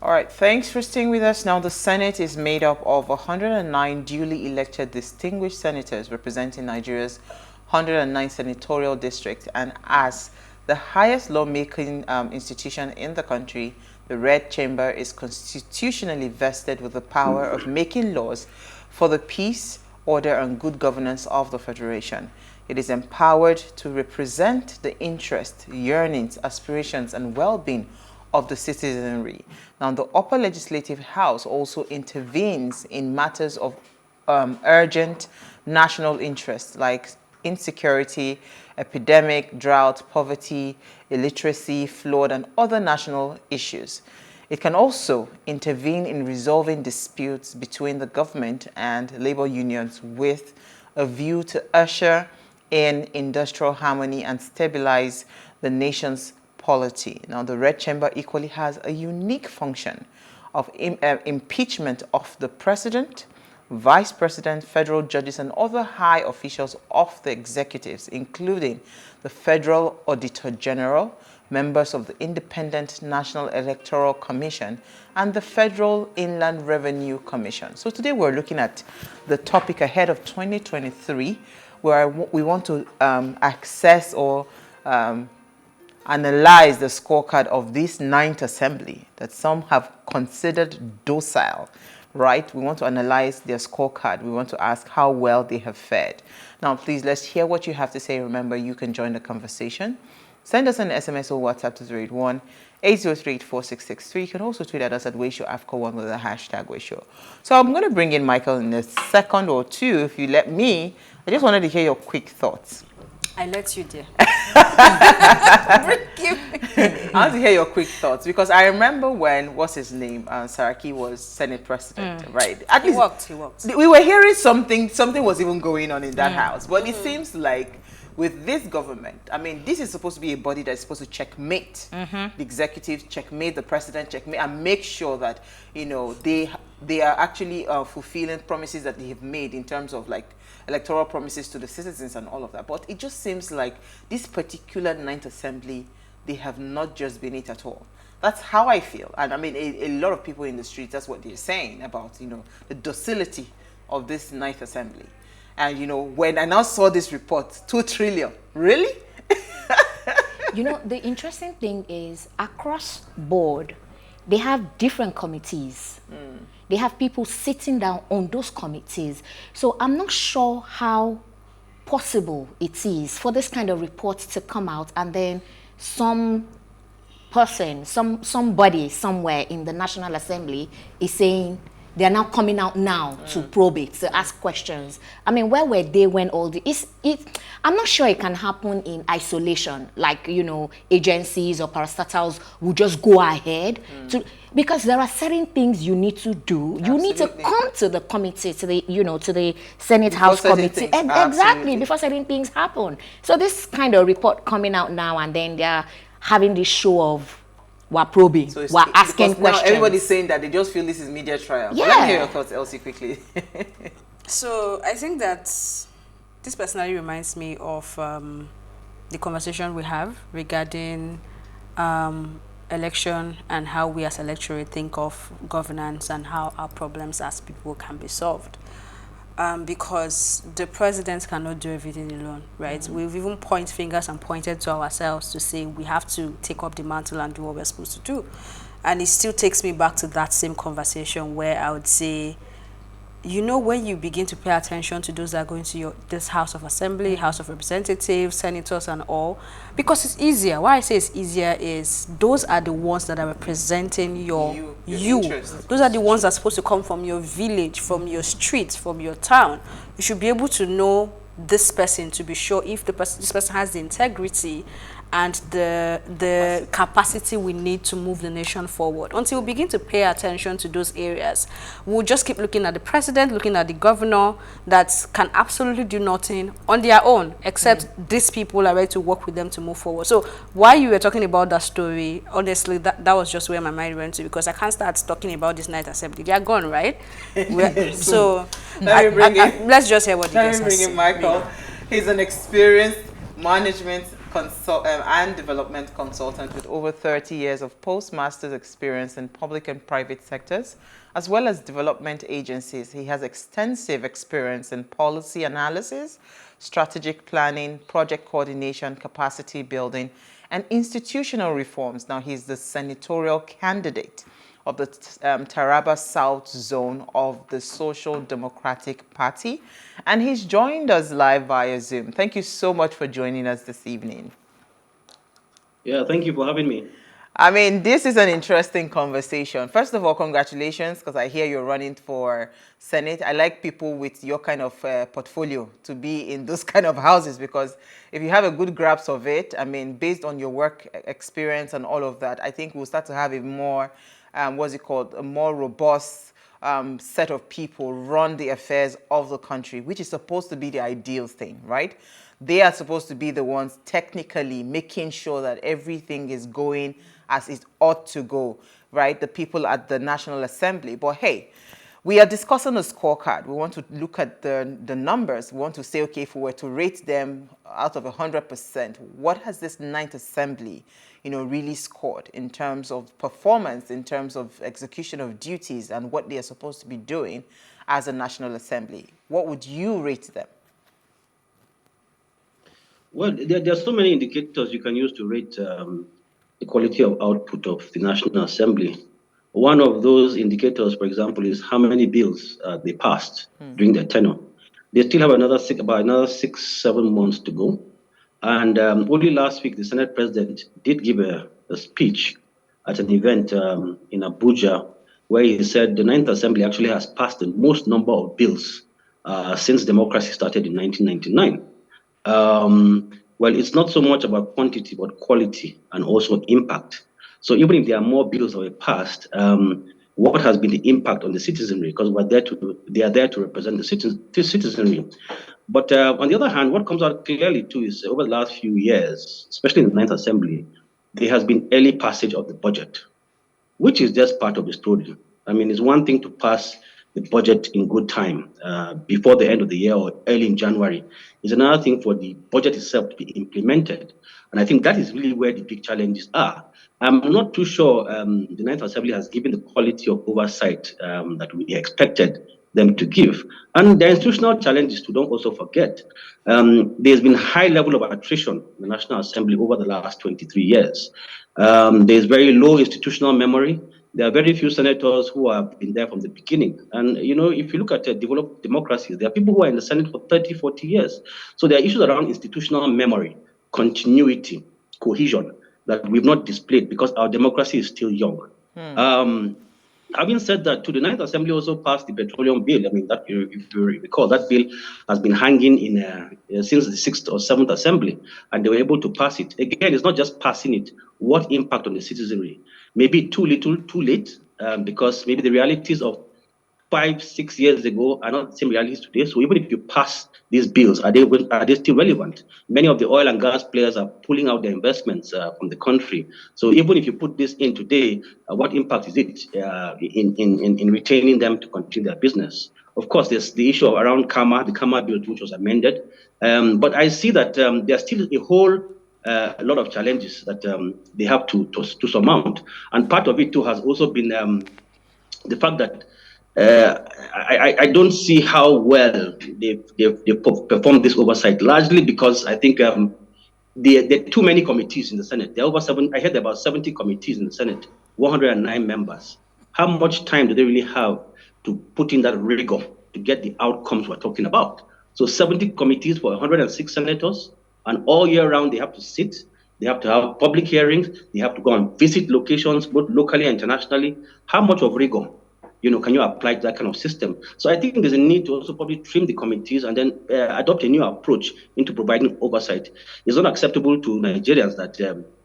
All right, thanks for staying with us. Now, the Senate is made up of 109 duly elected distinguished senators representing Nigeria's 109 senatorial districts, and as the highest lawmaking institution in the country, the Red Chamber is constitutionally vested with the power of making laws for the peace, order, and good governance of the Federation. It is empowered to represent the interests, yearnings, aspirations, and well-being of the citizenry. Now, the upper legislative house also intervenes in matters of urgent national interest like insecurity, epidemic, drought, poverty, illiteracy, flood, and other national issues. It can also intervene in resolving disputes between the government and labor unions with a view to usher in industrial harmony and stabilize the nation's polity. Now, the Red Chamber equally has a unique function of impeachment of the president, vice president, federal judges, and other high officials of the executives, including the Federal Auditor General, members of the Independent National Electoral Commission, and the Federal Inland Revenue Commission. So today we're looking at the topic ahead of 2023, where we want to access or analyze the scorecard of this 9th assembly that some have considered docile, right? We want to analyze their scorecard. We want to ask how well they have fared. Now, please, let's hear what you have to say. Remember, you can join the conversation. Send us an SMS or WhatsApp to 081-803-4663. You can also tweet at us at WayShowAfrica1 with the hashtag WayShow. So I'm going to bring in Michael in a second or two, if you let me. I just wanted to hear your quick thoughts. I let you, dear. I want to hear your quick thoughts because I remember when, what's his name, Saraki was Senate President, right? At least He worked. We were hearing something was even going on in that house. But it seems like with this government, I mean, this is supposed to be a body that's supposed to checkmate the executive, checkmate the president, checkmate, and make sure that, you know, they are actually fulfilling promises that they have made in terms of like electoral promises to the citizens and all of that. But it just seems like this particular 9th assembly, they have not just been it at all. That's how I feel. And I mean, a lot of people in the streets, that's what they're saying about, you know, the docility of this 9th assembly. And, you know, when I now saw this report, 2 trillion, really? You know, the interesting thing is across board, they have different committees. They have people sitting down on those committees. So I'm not sure how possible it is for this kind of report to come out and then some person, somebody somewhere in the National Assembly is saying they're now coming out now to probe it, to ask questions. I mean, where were they when all the... I'm not sure it can happen in isolation, like, you know, agencies or parastatals will just go ahead because there are certain things you need to do. Absolutely. You need to come to the committee, to the, you know, to the Senate House Committee. Exactly, before certain things happen. So this kind of report coming out now and then they're having this show of we're probing, so we're asking questions. Now everybody's saying that they just feel this is media trial. Yeah. But let me hear your thoughts, Elsie, quickly. So I think that this personally reminds me of the conversation we have regarding election and how we as electorate think of governance and how our problems as people can be solved. Because the president cannot do everything alone, right? We've even pointed fingers and pointed to ourselves to say we have to take up the mantle and do what we're supposed to do. And it still takes me back to that same conversation where I would say, you know, when you begin to pay attention to those that are going to this House of Assembly, House of Representatives, senators and all, because it's easier. Why I say it's easier is those are the ones that are representing you. Those are the ones that are supposed to come from your village, from your street, from your town. You should be able to know this person to be sure if this person has the integrity and the capacity we need to move the nation forward. Until we begin to pay attention to those areas, we'll just keep looking at the president, looking at the governor that can absolutely do nothing on their own, except these people are ready to work with them to move forward. So while you were talking about that story, honestly, that was just where my mind went to, because I can't start talking about this night assembly. They are gone, right? So let's just hear what the guest has. Let me bring in Michael. He's an experienced management and development consultant with over 30 years of postmaster's experience in public and private sectors, as well as development agencies. He has extensive experience in policy analysis, strategic planning, project coordination, capacity building, and institutional reforms. Now, he's the senatorial candidate of the Taraba South Zone of the Social Democratic Party. And he's joined us live via Zoom. Thank you so much for joining us this evening. Yeah, thank you for having me. I mean, this is an interesting conversation. First of all, congratulations, because I hear you're running for Senate. I like people with your kind of portfolio to be in those kind of houses, because if you have a good grasp of it, I mean, based on your work experience and all of that, I think we'll start to have a more, a more robust set of people run the affairs of the country, which is supposed to be the ideal thing, right? They are supposed to be the ones technically making sure that everything is going as it ought to go, right? The people at the National Assembly. But hey, we are discussing a scorecard. We want to look at the numbers. We want to say, okay, if we were to rate them out of 100%, what has this Ninth Assembly, really scored in terms of performance, in terms of execution of duties and what they are supposed to be doing as a National Assembly? What would you rate them? Well, there are so many indicators you can use to rate the quality of output of the National Assembly. One of those indicators, for example, is how many bills they passed during their tenure. They still have about another 6-7 months to go. And only last week, the Senate President did give a speech at an event in Abuja, where he said the Ninth Assembly actually has passed the most number of bills since democracy started in 1999. Well, it's not so much about quantity, but quality and also impact. So even if there are more bills that were passed, what has been the impact on the citizenry? Because they are there to represent the citizenry. But on the other hand, what comes out clearly too is over the last few years, especially in the Ninth Assembly, there has been early passage of the budget, which is just part of the story. I mean, it's one thing to pass the budget in good time before the end of the year or early in January. It's another thing for the budget itself to be implemented. And I think that is really where the big challenges are. I'm not too sure the Ninth Assembly has given the quality of oversight that we expected them to give. And the institutional challenges, to don't also forget. There's been a high level of attrition in the National Assembly over the last 23 years. There's very low institutional memory. There are very few senators who have been there from the beginning. And, if you look at developed democracies, there are people who are in the Senate for 30, 40 years. So there are issues around institutional memory, continuity, cohesion that we've not displayed because our democracy is still young. Having said that, the Ninth Assembly also passed the petroleum bill. I mean, that if you recall, that bill has been hanging since the 6th or 7th Assembly, and they were able to pass it. Again, it's not just passing it. What impact on the citizenry? Maybe too little, too late, because maybe the realities of 5-6 years ago are not the same realities today. So even if you pass these bills, are they still relevant? Many of the oil and gas players are pulling out their investments from the country. So even if you put this in today, what impact is it in retaining them to continue their business? Of course, there's the issue around the Kama bill, which was amended. But I see that there's still a whole lot of challenges that they have to surmount. And part of it too has also been the fact that I don't see how well they've performed this oversight, largely because I think there are too many committees in the Senate. There are over I heard about 70 committees in the Senate, 109 members. How much time do they really have to put in that rigor to get the outcomes we're talking about? So 70 committees for 106 senators, and all year round they have to sit. They have to have public hearings. They have to go and visit locations, both locally and internationally. How much of rigor can you apply to that kind of system? So I think there's a need to also probably trim the committees and then adopt a new approach into providing oversight. It's not acceptable to Nigerians that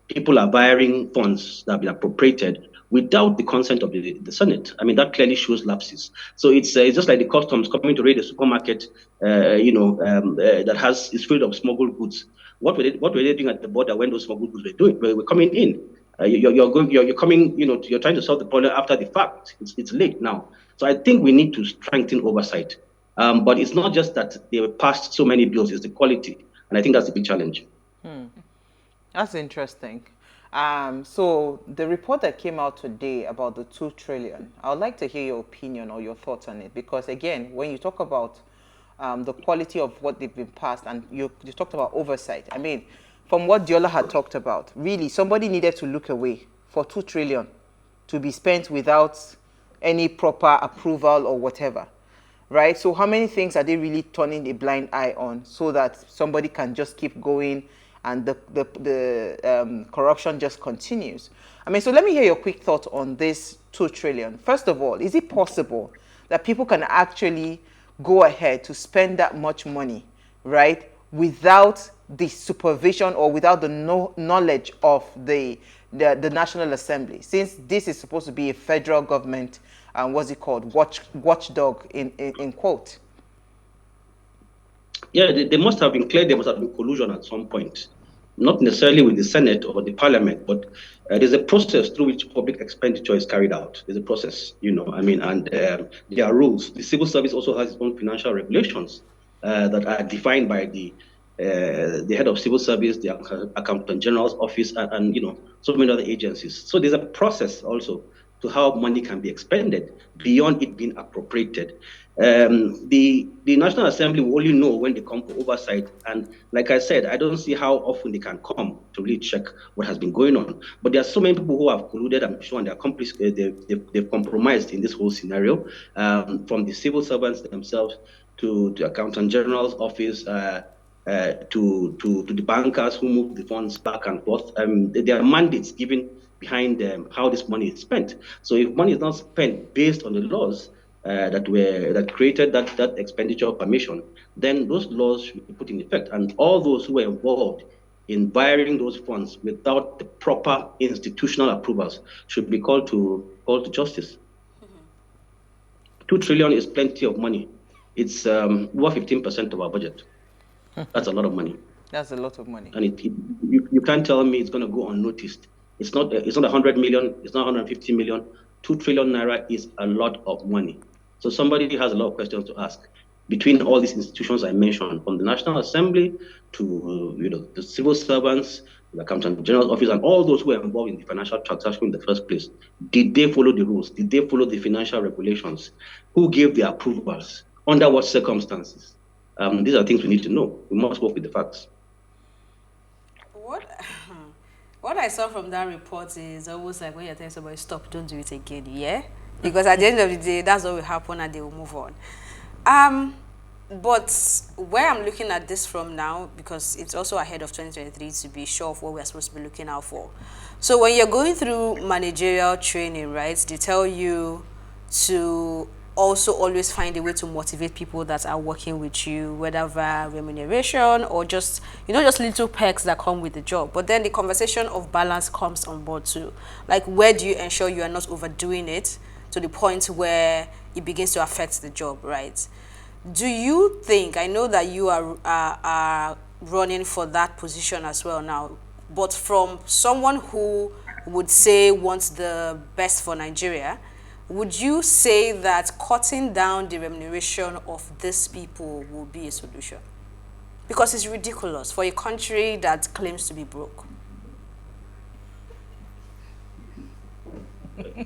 people are wiring funds that have been appropriated without the consent of the Senate. I mean, that clearly shows lapses. So it's just like the customs coming to raid a supermarket, that is filled of smuggled goods. What were they doing at the border when those smuggled goods were coming in? You're coming, you're trying to solve the problem after the fact. It's late now. So I think we need to strengthen oversight. But it's not just that they passed so many bills, it's the quality. And I think that's the big challenge. That's interesting. So the report that came out today about the 2 trillion, I would like to hear your opinion or your thoughts on it, because again, when you talk about the quality of what they've been passed, and you talked about oversight. I mean, from what Diola had talked about, really somebody needed to look away for 2 trillion to be spent without any proper approval or whatever, right? So how many things are they really turning a blind eye on so that somebody can just keep going and the corruption just continues? I mean, so let me hear your quick thoughts on this 2 trillion. First of all, is it possible that people can actually go ahead to spend that much money, right, without the supervision or without the knowledge of the National Assembly, since this is supposed to be a federal government, what's it called, watchdog in quote? Yeah, they must have been clear. There must have been collusion at some point, not necessarily with the Senate or the Parliament, but there's a process through which public expenditure is carried out. There's a process, I mean, and there are rules. The civil service also has its own financial regulations that are defined by the head of civil service, the accountant general's office, and so many other agencies. So there's a process also to how money can be expended beyond it being appropriated. The National Assembly will only know when they come for oversight. And like I said, I don't see how often they can come to really check what has been going on. But there are so many people who have colluded, I'm sure, and they're accomplices, they've compromised in this whole scenario, from the civil servants themselves to the Accountant General's office, to the bankers who move the funds back and forth. There are mandates given behind how this money is spent. So if money is not spent based on the laws that created that expenditure permission, then those laws should be put in effect. And all those who were involved in wiring those funds without the proper institutional approvals should be called to justice. 2 trillion is plenty of money. It's over 15% of our budget. That's a lot of money. That's a lot of money. And you can't tell me it's going to go unnoticed. It's not 100 million. It's not 150 million. 2 trillion naira is a lot of money. So somebody has a lot of questions to ask. Between all these institutions I mentioned, from the National Assembly to the civil servants, the Accountant General's office, and all those who are involved in the financial transaction in the first place, did they follow the rules? Did they follow the financial regulations? Who gave the approvals? Under what circumstances? These are things we need to know. We must work with the facts. What I saw from that report is almost like when you're telling somebody, stop, don't do it again, yeah? Because at the end of the day, that's what will happen and they will move on. But where I'm looking at this from now, because it's also ahead of 2023 to be sure of what we're supposed to be looking out for. So when you're going through managerial training, right, they tell you to also always find a way to motivate people that are working with you, whether via remuneration or just, just little perks that come with the job. But then the conversation of balance comes on board too. Like, where do you ensure you are not overdoing it to the point where it begins to affect the job, right? Do you think, I know that you are running for that position as well now, but from someone who would say wants the best for Nigeria, would you say that cutting down the remuneration of these people will be a solution? Because it's ridiculous for a country that claims to be broke.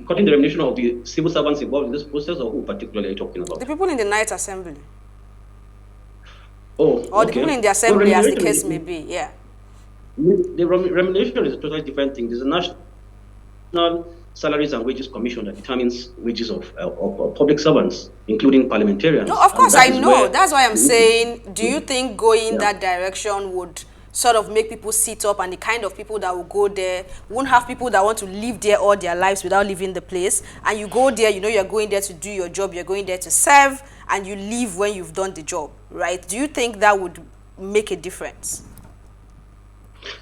Cutting the remuneration of the civil servants involved in this process, or who particularly are you talking about? The people in the night assembly. Oh, or okay. The people in the assembly, as the case may be, yeah. The remuneration is a totally different thing. There's a national Salaries and Wages Commission that determines wages of public servants, including parliamentarians. No, of course, I know. That's why I'm saying, do you think going that direction would sort of make people sit up, and the kind of people that will go there won't have people that want to live there all their lives without leaving the place? And you go there, you're going there to do your job, you're going there to serve, and you leave when you've done the job, right? Do you think that would make a difference?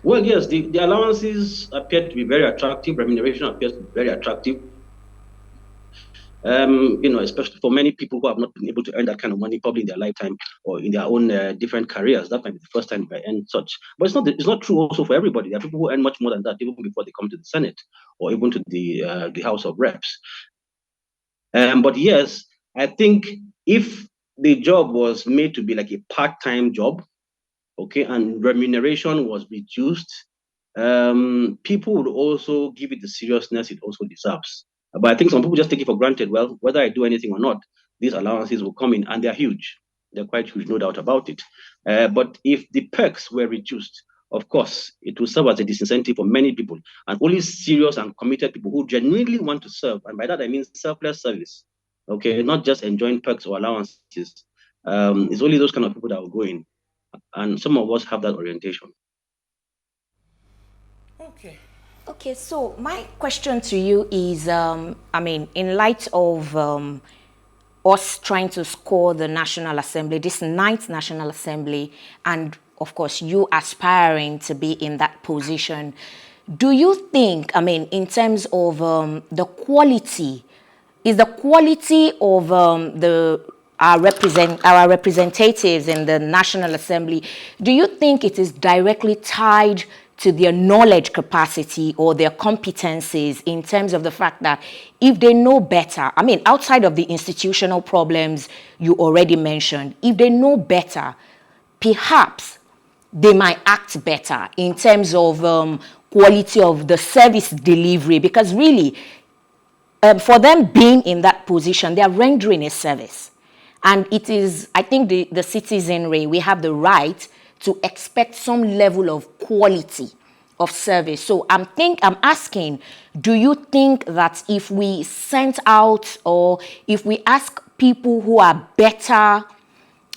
Well, yes, the allowances appear to be very attractive. Remuneration appears to be very attractive. Especially for many people who have not been able to earn that kind of money probably in their lifetime or in their own different careers. That might be the first time they earn such. But it's not true also for everybody. There are people who earn much more than that even before they come to the Senate or even to the House of Reps. But yes, I think if the job was made to be like a part-time job, okay, and remuneration was reduced, people would also give it the seriousness it also deserves. But I think some people just take it for granted. Well, whether I do anything or not, these allowances will come in, and they're huge. They're quite huge, no doubt about it. But if the perks were reduced, of course, it will serve as a disincentive for many people, and only serious and committed people who genuinely want to serve, and by that I mean selfless service, okay, not just enjoying perks or allowances. It's only those kind of people that will go in, and some of us have that orientation. Okay. Okay, so my question to you is, I mean, in light of us trying to score the National Assembly, this ninth National Assembly, and of course you aspiring to be in that position, do you think, I mean, in terms of the quality, is the quality of our representatives in the National Assembly, do you think it is directly tied to their knowledge capacity or their competencies, in terms of the fact that if they know better, I mean, outside of the institutional problems you already mentioned, if they know better, perhaps they might act better in terms of quality of the service delivery? Because really, for them being in that position, they are rendering a service. And it is, I think, the citizenry, we have the right to expect some level of quality of service. So I'm asking, do you think that if we sent out, or if we ask people who are better,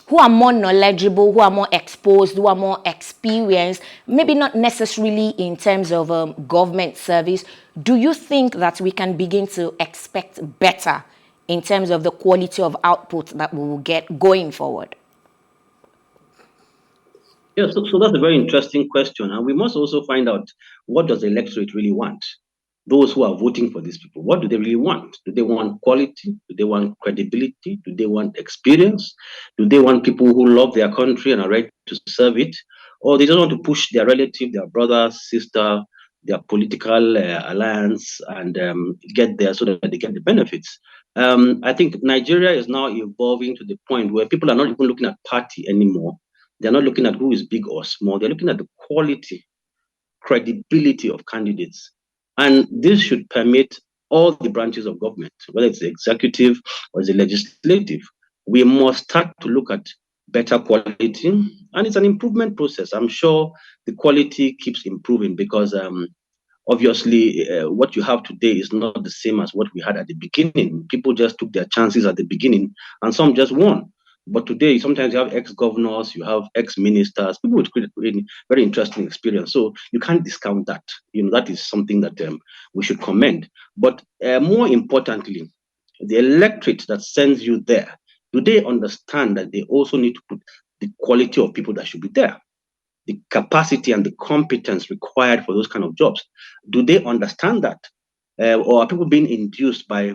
who are more knowledgeable, who are more exposed, who are more experienced, maybe not necessarily in terms of government service, do you think that we can begin to expect better in terms of the quality of output that we will get going forward? Yeah, so that's a very interesting question. And we must also find out, what does the electorate really want? Those who are voting for these people, what do they really want? Do they want quality? Do they want credibility? Do they want experience? Do they want people who love their country and are ready to serve it? Or they just want to push their relative, their brother, sister, their political alliance, and get there so that they get the benefits? I think Nigeria is now evolving to the point where people are not even looking at party anymore. They're not looking at who is big or small. They're looking at the quality, credibility of candidates. And this should permeate all the branches of government, whether it's the executive or the legislative. We must start to look at better quality, and it's an improvement process. I'm sure the quality keeps improving because obviously what you have today is not the same as what we had at the beginning. People just took their chances at the beginning, and some just won. But today, sometimes you have ex-governors, you have ex-ministers, people with very interesting experience. So you can't discount that. That is something that we should commend. But more importantly, the electorate that sends you there, do they understand that they also need to put the quality of people that should be there, the capacity and the competence required for those kind of jobs? Do they understand that? Or are people being induced by,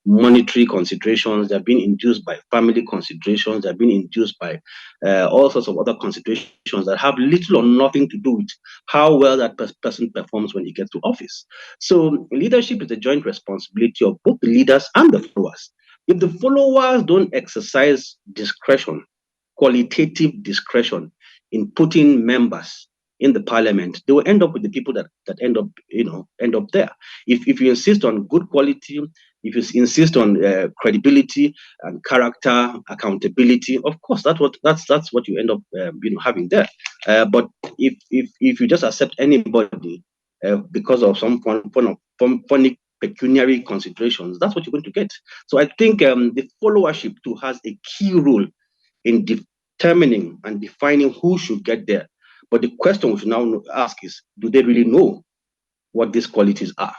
monetary considerations? They're being induced by family considerations. They're being induced by all sorts of other considerations that have little or nothing to do with how well that person performs when he gets to office. So leadership is a joint responsibility of both the leaders and the followers. If the followers don't exercise discretion, qualitative discretion, in putting members in the parliament, they will end up with the people that end up there. If you insist on good quality, if you insist on credibility and character, accountability, of course that's what you end up having there. But if you just accept anybody because of some funny pecuniary considerations, that's what you're going to get. So I think the followership too has a key role in determining and defining who should get there. But the question we should now ask is, do they really know what these qualities are?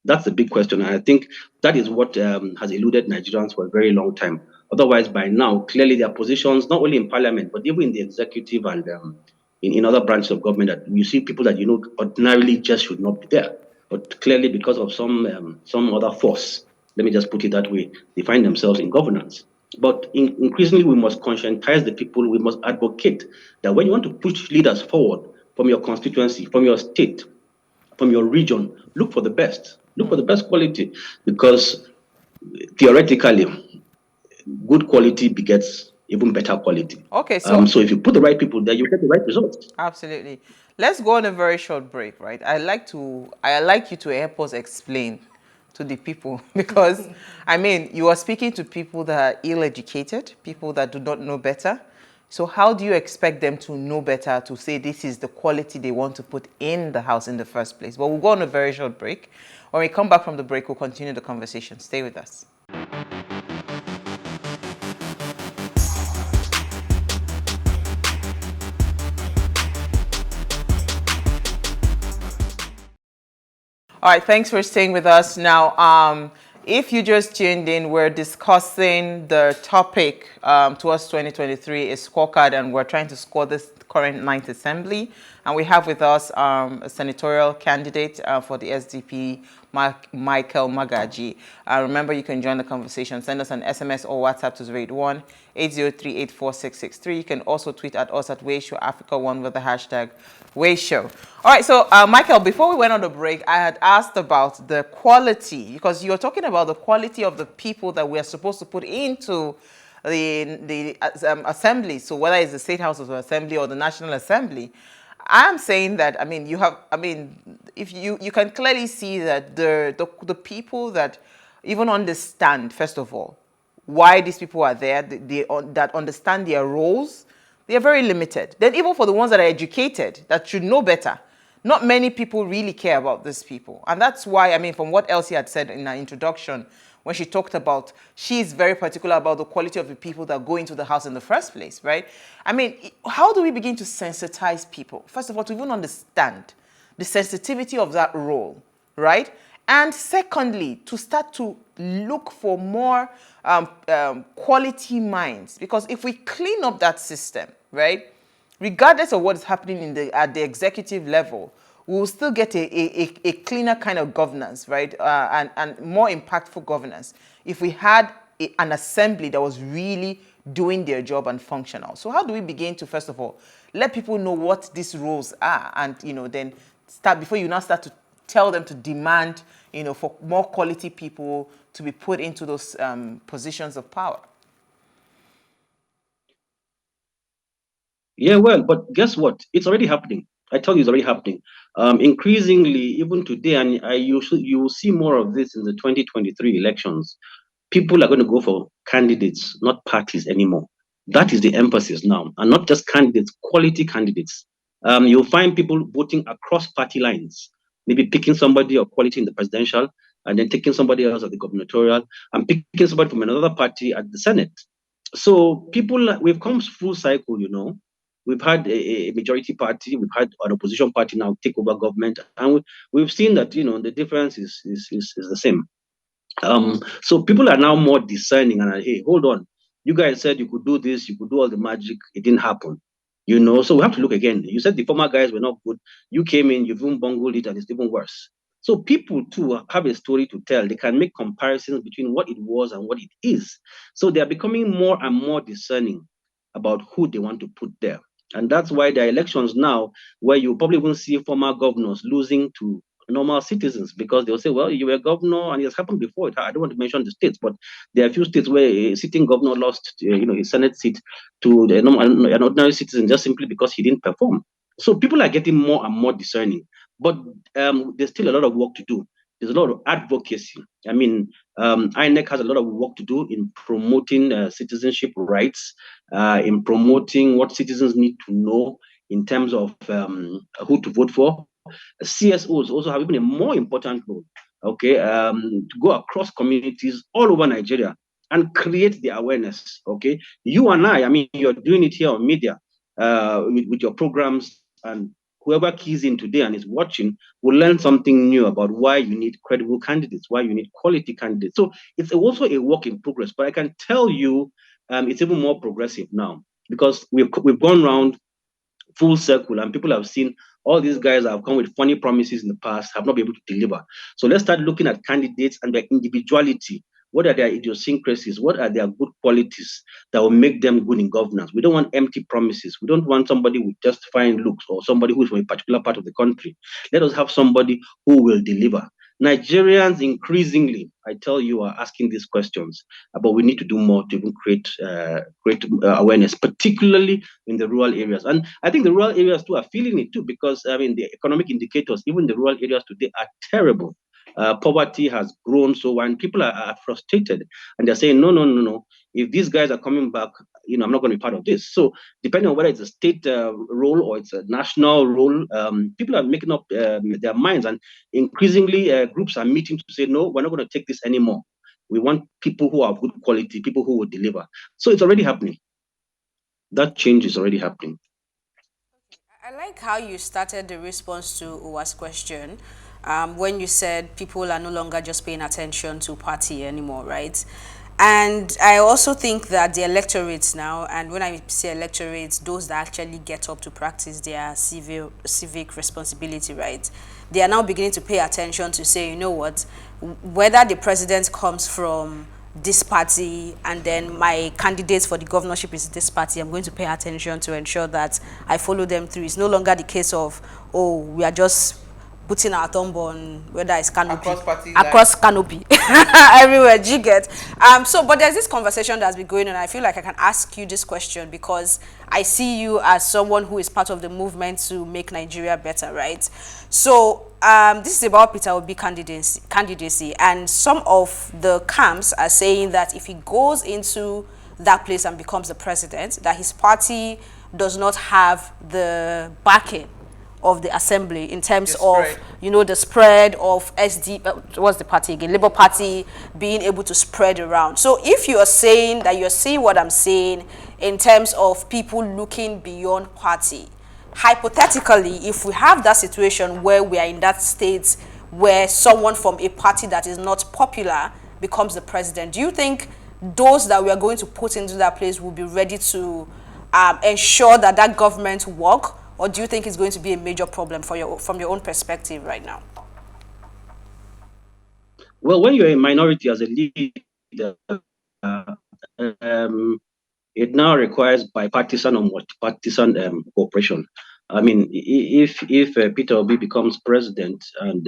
That's the big question. And I think that is what has eluded Nigerians for a very long time. Otherwise, by now, clearly their positions, not only in parliament, but even in the executive and in other branches of government, that you see people that ordinarily just should not be there. But clearly, because of some other force, let me just put it that way, they find themselves in governance. But increasingly, we must conscientize the people. We must advocate that when you want to push leaders forward from your constituency, from your state, from your region, look for the best. Look for the best quality, because theoretically, good quality begets even better quality. Okay, so so if you put the right people there, you get the right results. Absolutely. Let's go on a very short break, right? I like you to help us explain to the people because I mean you are speaking to people that are ill-educated, people that do not know better. So how do you expect them to know better to say this is the quality they want to put in the house in the first place? But we'll go on a very short break. When we come back from the break, we'll continue the conversation. Stay with us. All right, thanks for staying with us. Now, if you just tuned in, we're discussing the topic towards 2023 is scorecard, and we're trying to score this current 9th Assembly. And we have with us a senatorial candidate for the SDP, Michael Magaji. Remember, you can join the conversation. Send us an SMS or WhatsApp to 081-803-84663. You can also tweet at us at PlusTvAfrica1 with the hashtag WayShow. All right, so Michael, before we went on the break, I had asked about the quality, because you were talking about the quality of the people that we are supposed to put into the assembly. So whether it's the State House of Assembly or the National Assembly, I'm saying that, I mean, if you can clearly see that the people that even understand, first of all, why these people are there, that understand their roles, they are very limited. Then even for the ones that are educated, that should know better, not many people really care about these people. And that's why, I mean, from what Elsie had said in her introduction, when she talked about, she's very particular about the quality of the people that go into the house in the first place, right? I mean, how do we begin to sensitize people? First of all, to even understand the sensitivity of that role, right? And secondly, to start to look for more quality minds. Because if we clean up that system, right, regardless of what is happening at the executive level, we will still get a cleaner kind of governance, right, and more impactful governance if we had an assembly that was really doing their job and functional. So how do we begin to, first of all, let people know what these roles are, and then start, before you now start to tell them to demand, for more quality people to be put into those positions of power? Yeah, well, but guess what? It's already happening. I tell you, it's already happening. Increasingly, even today, and you will see more of this in the 2023 elections. People are going to go for candidates, not parties anymore. That is the emphasis now, and not just candidates, quality candidates. You'll find people voting across party lines, maybe picking somebody of quality in the presidential, and then taking somebody else at the gubernatorial, and picking somebody from another party at the Senate. So we've come full cycle, We've had a majority party, we've had an opposition party now take over government, and we've seen that, the difference is the same. So people are now more discerning and hey, hold on. You guys said you could do this, you could do all the magic. It didn't happen. So we have to look again. You said the former guys were not good. You came in, you've even bungled it, and it's even worse. So people too have a story to tell. They can make comparisons between what it was and what it is. So they are becoming more and more discerning about who they want to put there. And that's why there are elections now where you probably won't see former governors losing to normal citizens, because they'll say, well, you were governor, and it has happened before. I don't want to mention the states, but there are a few states where a sitting governor lost, his Senate seat to an ordinary citizen just simply because he didn't perform. So people are getting more and more discerning, but there's still a lot of work to do. There's a lot of advocacy. I mean, INEC has a lot of work to do in promoting citizenship rights, in promoting what citizens need to know in terms of who to vote for. CSOs also have even a more important role, to go across communities all over Nigeria and create the awareness, You and I mean, you're doing it here on media with your programs, and whoever keys in today and is watching will learn something new about why you need credible candidates, why you need quality candidates. So it's also a work in progress, but I can tell you it's even more progressive now, because we've gone around full circle, and people have seen all these guys have come with funny promises in the past, have not been able to deliver. So let's start looking at candidates and their individuality. What are their idiosyncrasies? What are their good qualities that will make them good in governance? We don't want empty promises. We don't want somebody with just fine looks or somebody who is from a particular part of the country. Let us have somebody who will deliver. Nigerians increasingly, I tell you, are asking these questions, but we need to do more to even create awareness, particularly in the rural areas. And I think the rural areas too are feeling it too, because I mean the economic indicators, even the rural areas today, are terrible. Poverty has grown, so when people are frustrated and they're saying, no, no, no, no, if these guys are coming back, I'm not going to be part of this. So depending on whether it's a state role or it's a national role, people are making up their minds, and increasingly groups are meeting to say, no, we're not going to take this anymore. We want people who are of good quality, people who will deliver. So it's already happening. That change is already happening. I like how you started the response to Uwa's question when you said people are no longer just paying attention to party anymore, right? And I also think that the electorates now, and when I say electorates, those that actually get up to practice their civic responsibility, right? They are now beginning to pay attention to say, you know what, whether the president comes from this party and then my candidate for the governorship is this party, I'm going to pay attention to ensure that I follow them through. It's no longer the case of, oh, we are just putting our thumb on whether it's canopy across canopy everywhere. Do you get? But there's this conversation that's been going on. I feel like I can ask you this question because I see you as someone who is part of the movement to make Nigeria better, right? So this is about Peter Obi candidacy, and some of the camps are saying that if he goes into that place and becomes the president, that his party does not have the backing of the assembly in terms of, the spread of what's the party again? Labour Party being able to spread around. So if you're saying that you're seeing what I'm saying in terms of people looking beyond party, hypothetically, if we have that situation where we are in that state where someone from a party that is not popular becomes the president, do you think those that we are going to put into that place will be ready to ensure that that government work? Or do you think it's going to be a major problem from your own perspective right now? Well, when you're a minority as a leader, it now requires bipartisan or multi-partisan cooperation. I mean, if Peter Obi becomes president and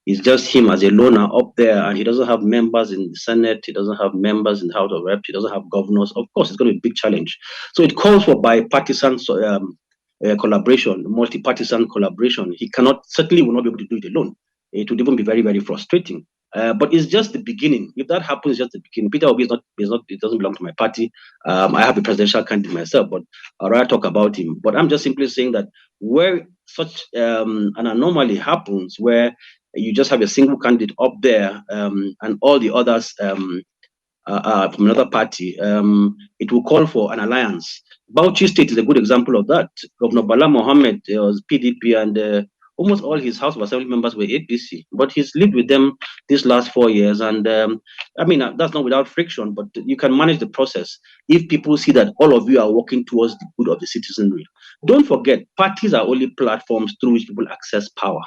it's just him as a loner up there, and he doesn't have members in the Senate, he doesn't have members in the House of Reps, he doesn't have governors, of course, it's going to be a big challenge. So it calls for bipartisan collaboration, multi-partisan collaboration. He certainly will not be able to do it alone. It would even be very, very frustrating. But it's just the beginning. If that happens, it's just the beginning. Peter Obi it doesn't belong to my party. I have a presidential candidate myself, but I'd rather talk about him. But I'm just simply saying that where such an anomaly happens, where you just have a single candidate up there and all the others from another party, it will call for an alliance. Bauchi State is a good example of that. Governor Bala Mohammed was PDP, and almost all his House of Assembly members were APC. But he's lived with them these last 4 years, and I mean, that's not without friction, but you can manage the process if people see that all of you are working towards the good of the citizenry. Don't forget, parties are only platforms through which people access power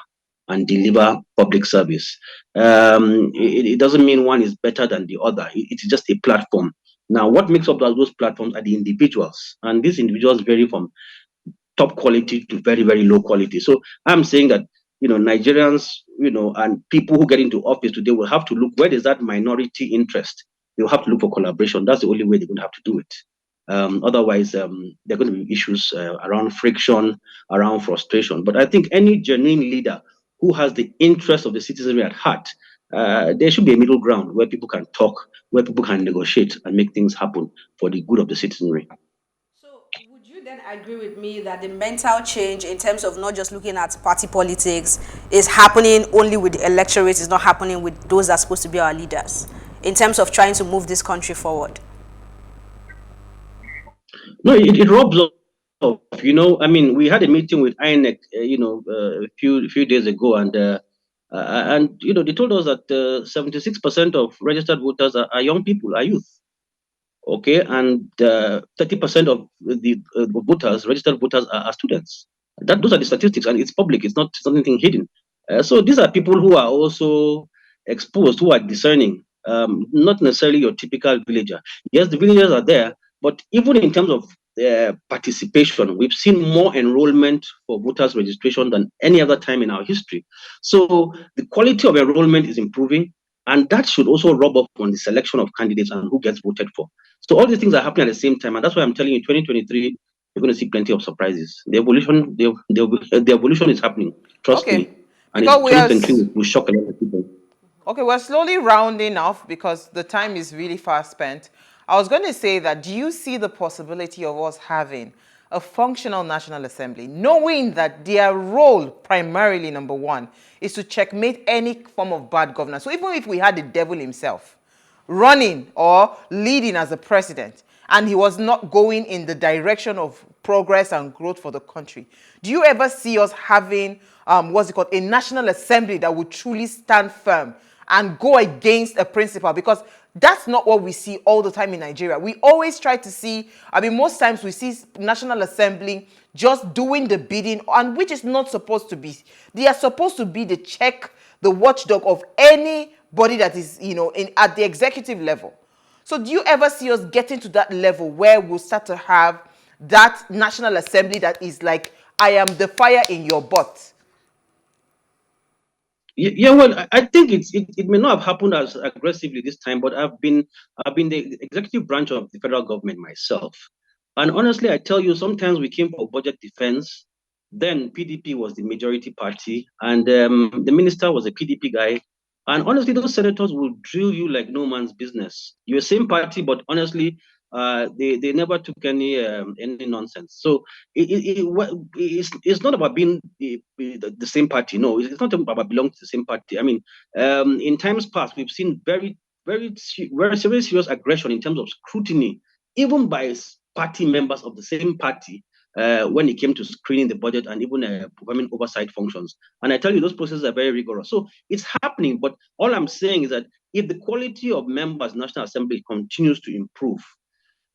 and deliver public service. It doesn't mean one is better than the other. It's just a platform. Now, what makes up those platforms are the individuals, and these individuals vary from top quality to very, very low quality. So I'm saying that, Nigerians, and people who get into office today will have to look, where is that minority interest? They'll have to look for collaboration. That's the only way they're going to have to do it. Otherwise, there are going to be issues around friction, around frustration. But I think any genuine leader who has the interest of the citizenry at heart, there should be a middle ground where people can talk, where people can negotiate and make things happen for the good of the citizenry. So would you then agree with me that the mental change in terms of not just looking at party politics is happening only with the electorate, is not happening with those that are supposed to be our leaders in terms of trying to move this country forward? No, it robs off. I mean, we had a meeting with INEC, a few days ago, and they told us that 76% of registered voters are young people, are youth. Okay, and 30% of the registered voters are students. Those are the statistics, and it's public. It's not something hidden. So these are people who are also exposed, who are discerning. Not necessarily your typical villager. Yes, the villagers are there, but even in terms of participation. We've seen more enrollment for voters registration than any other time in our history. So the quality of enrollment is improving, and that should also rub off on the selection of candidates and who gets voted for. So all these things are happening at the same time, and that's why I'm telling you, 2023, you're going to see plenty of surprises. The evolution is happening. Trust me, Okay, and it's because we are 2023 will shock a lot of people. okay, we're slowly rounding off because the time is really fast spent. I was going to say that, do you see the possibility of us having a functional National Assembly, knowing that their role, primarily, number one, is to checkmate any form of bad governance? So even if we had the devil himself running or leading as a president, and he was not going in the direction of progress and growth for the country, do you ever see us having, what's it called, a National Assembly that would truly stand firm and go against a principle? Because that's not what we see all the time in Nigeria. We always try to see, most times we see National Assembly just doing the bidding, and which is not supposed to be. They are supposed to be the check, the watchdog of anybody that is, at the executive level. So do you ever see us getting to that level where we'll start to have that National Assembly that is like, I am the fire in your butt? Yeah, well, I think it may not have happened as aggressively this time, but I've been the executive branch of the federal government myself, and honestly, I tell you, sometimes we came for budget defense. Then PDP was the majority party, and the minister was a PDP guy. And honestly, those senators will drill you like no man's business. You're the same party, but honestly, they never took any nonsense. So it's not about being the same party. No, it's not about belonging to the same party. In times past, we've seen very serious aggression in terms of scrutiny, even by party members of the same party, when it came to screening the budget and even performing oversight functions. And I tell you, those processes are very rigorous. So it's happening, but all I'm saying is that if the quality of members National Assembly continues to improve,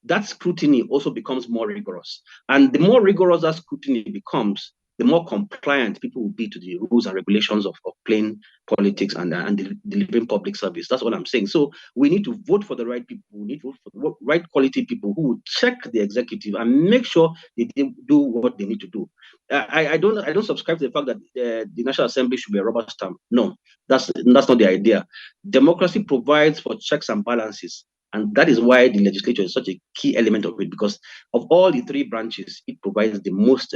that scrutiny also becomes more rigorous. And the more rigorous that scrutiny becomes, the more compliant people will be to the rules and regulations of plain politics and delivering public service. That's what I'm saying. So we need to vote for the right people. We need to vote for the right quality people who will check the executive and make sure they do what they need to do. I don't subscribe to the fact that the National Assembly should be a rubber stamp. No, that's not the idea. Democracy provides for checks and balances. And that is why the legislature is such a key element of it, because of all the three branches, it provides the most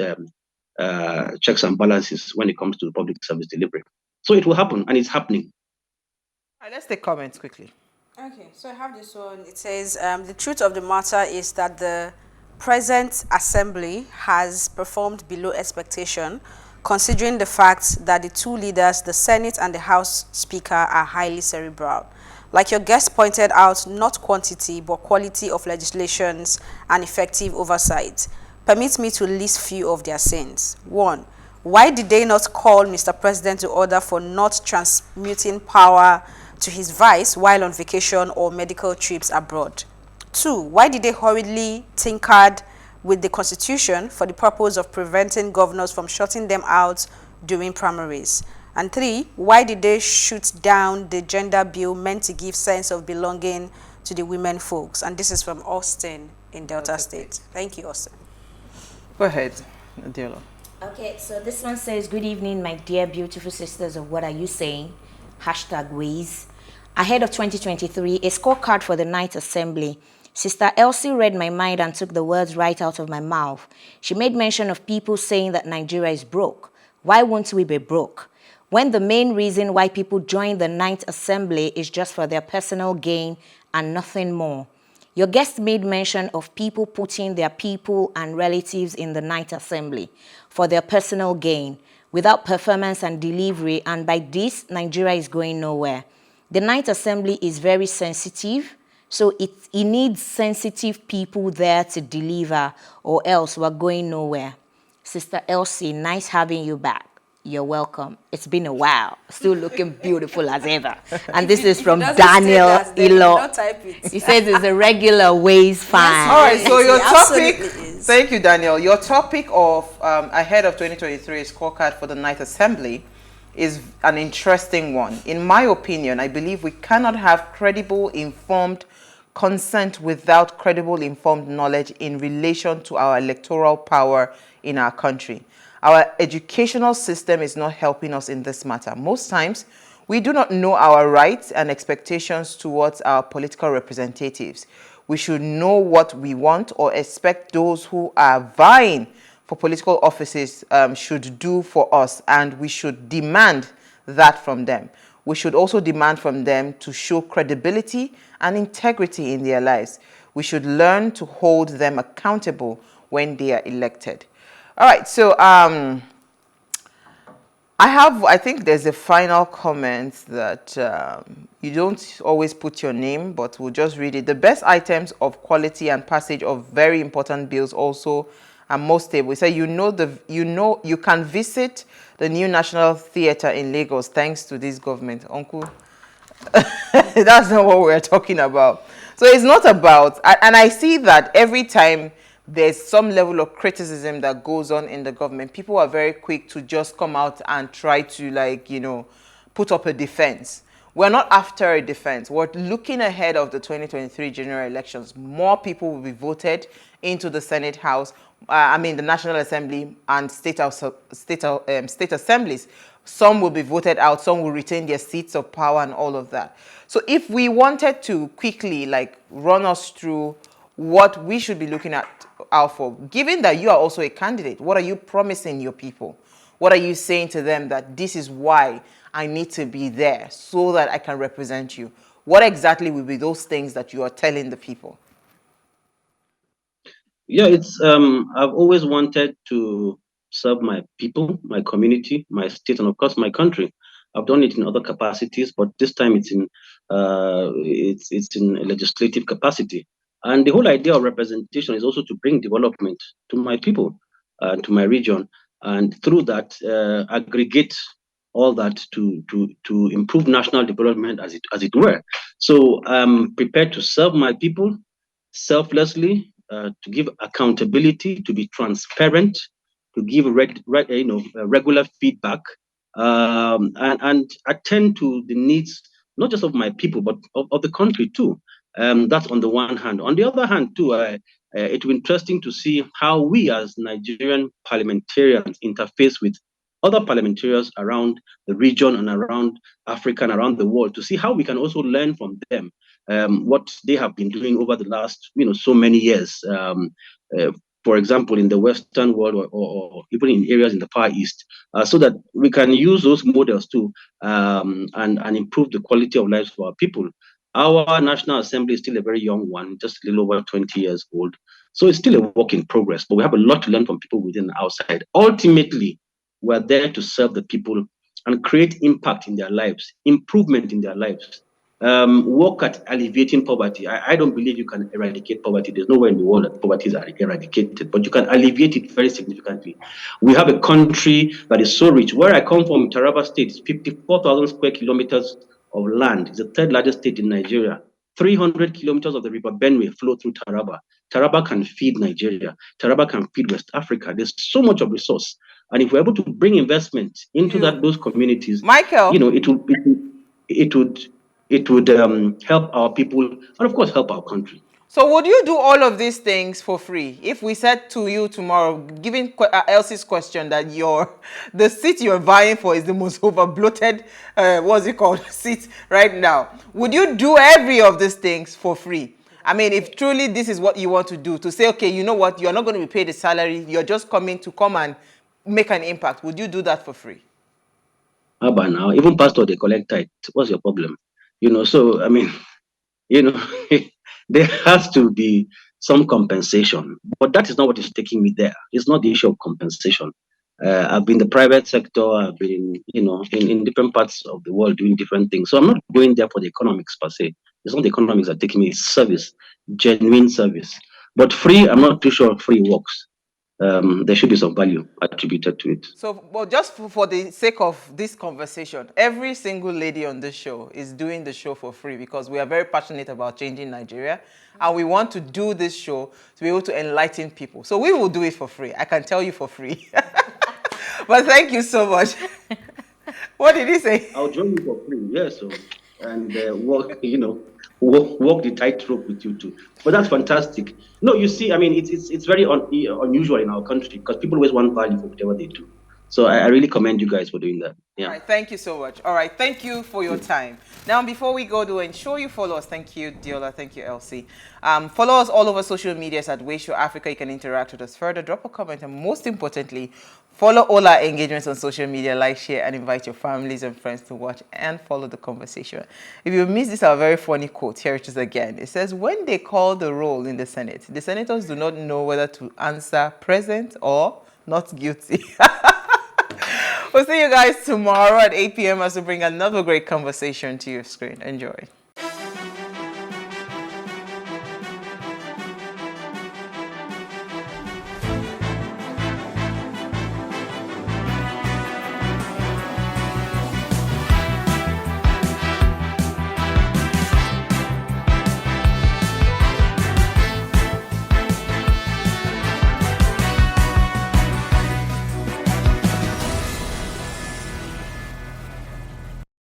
checks and balances when it comes to the public service delivery. So it will happen, and it's happening. All right, let's take comments quickly. Okay, so I have this one. It says, the truth of the matter is that the present assembly has performed below expectation, considering the fact that the two leaders, the Senate and the House Speaker, are highly cerebral. Like your guest pointed out, not quantity but quality of legislations and effective oversight. Permit me to list few of their sins. 1. Why did they not call Mr. President to order for not transmuting power to his vice while on vacation or medical trips abroad? 2. Why did they hurriedly tinkered with the Constitution for the purpose of preventing governors from shutting them out during primaries? And 3, why did they shoot down the gender bill meant to give sense of belonging to the women folks? And this is from Austin in Delta State. Thank you, Austin. Go ahead, Adiola. Okay, so this one says, good evening, my dear beautiful sisters of What Are You Saying? #Ways. Ahead of 2023, a scorecard for the Ninth Assembly. Sister Elsie read my mind and took the words right out of my mouth. She made mention of people saying that Nigeria is broke. Why won't we be broke? When the main reason why people join the Ninth Assembly is just for their personal gain and nothing more. Your guest made mention of people putting their people and relatives in the Ninth Assembly for their personal gain, without performance and delivery, and by this, Nigeria is going nowhere. The Ninth Assembly is very sensitive, so it needs sensitive people there to deliver, or else we're going nowhere. Sister Elsie, nice having you back. You're welcome. It's been a while. Still looking beautiful as ever. And this is from Daniel Ilo. He says it's a regular Ways fine. All right, so your topic, is. Thank you, Daniel. Your topic of ahead of 2023 scorecard for the Ninth Assembly is an interesting one. In my opinion, I believe we cannot have credible, informed, consent without credible informed knowledge in relation to our electoral power in our country. Our educational system is not helping us in this matter. Most times, we do not know our rights and expectations towards our political representatives. We should know what we want or expect those who are vying for political offices should do for us, and we should demand that from them. We should also demand from them to show credibility and integrity in their lives. We should learn to hold them accountable when they are elected. All right, so I think there's a final comment that you don't always put your name, but we'll just read it. The best items of quality and passage of very important bills also are most stable. So you can visit the new National Theatre in Lagos thanks to this government. Uncle, that's not what we're talking about. So it's not about, and I see that every time there's some level of criticism that goes on in the government, people are very quick to just come out and try to put up a defense. We're not after a defense. We're looking ahead of the 2023 general elections. More people will be voted into the Senate House, the National Assembly and state assemblies. Some will be voted out, some will retain their seats of power and all of that. So if we wanted to quickly run us through what we should be looking out for, given that you are also a candidate, what are you promising your people? What are you saying to them that this is why I need to be there so that I can represent you? What exactly will be those things that you are telling the people? Yeah, it's I've always wanted to serve my people, my community, my state, and of course my country. I've done it in other capacities, but this time it's in a legislative capacity. And the whole idea of representation is also to bring development to my people, to my region, and through that aggregate all that to improve national development, as it were. So I'm prepared to serve my people selflessly, to give accountability, to be transparent, to give regular feedback, and attend to the needs not just of my people but of the country too. That's on the one hand. On the other hand too, it will be interesting to see how we as Nigerian parliamentarians interface with other parliamentarians around the region and around Africa and around the world, to see how we can also learn from them what they have been doing over the last so many years. For example, in the Western world, or even in areas in the Far East, so that we can use those models too, and improve the quality of lives for our people. Our National Assembly is still a very young one, just a little over 20 years old. So it's still a work in progress, but we have a lot to learn from people within and outside. Ultimately, we're there to serve the people and create impact in their lives, improvement in their lives. Work at alleviating poverty. I don't believe you can eradicate poverty. There's nowhere in the world that poverty is eradicated, but you can alleviate it very significantly. We have a country that is so rich. Where I come from, Taraba State, 54,000 square kilometers of land. It's the third largest state in Nigeria. 300 kilometers of the river Benue flow through Taraba. Taraba can feed Nigeria. Taraba can feed West Africa. There's so much of resource. And if we're able to bring investment into those communities, Michael, it would help our people and of course help our country. So would you do all of these things for free? If we said to you tomorrow, given Elsie's question, that the seat you're vying for is the most over bloated, seat right now, would you do every of these things for free? I mean, if truly this is what you want to do, to say, okay, you know what, you're not going to be paid a salary, you're just coming to come and make an impact, would you do that for free? How about now? Even pastor, they collect tithe. What's your problem? So I mean, there has to be some compensation, but that is not what is taking me there. It's not the issue of compensation. I've been in the private sector. I've been, in different parts of the world doing different things. So I'm not going there for the economics per se. It's not the economics that are taking me. It's service, genuine service. But free, I'm not too sure free works. There should be some value attributed to it. So, well, just for the sake of this conversation, every single lady on this show is doing the show for free because we are very passionate about changing Nigeria, and we want to do this show to be able to enlighten people. So we will do it for free. I can tell you for free. But thank you so much. What did he say? I'll join you for free, yes. And work, walk the tightrope with you too. But that's fantastic. No, you see, I mean, it's very unusual in our country because people always want value for whatever they do. So I really commend you guys for doing that. Yeah. All right, thank you so much. All right, thank you for your time. Now, before we go, do ensure you follow us. Thank you, Diola. Thank you, Elsie. Follow us all over social medias at PlusTvAfrica. You can interact with us further, drop a comment, and most importantly, follow all our engagements on social media, like, share, and invite your families and friends to watch and follow the conversation. If you missed this, our very funny quote, here it is again. It says, when they call the roll in the Senate, the senators do not know whether to answer present or not guilty. We'll see you guys tomorrow at 8 p.m. as we bring another great conversation to your screen. Enjoy.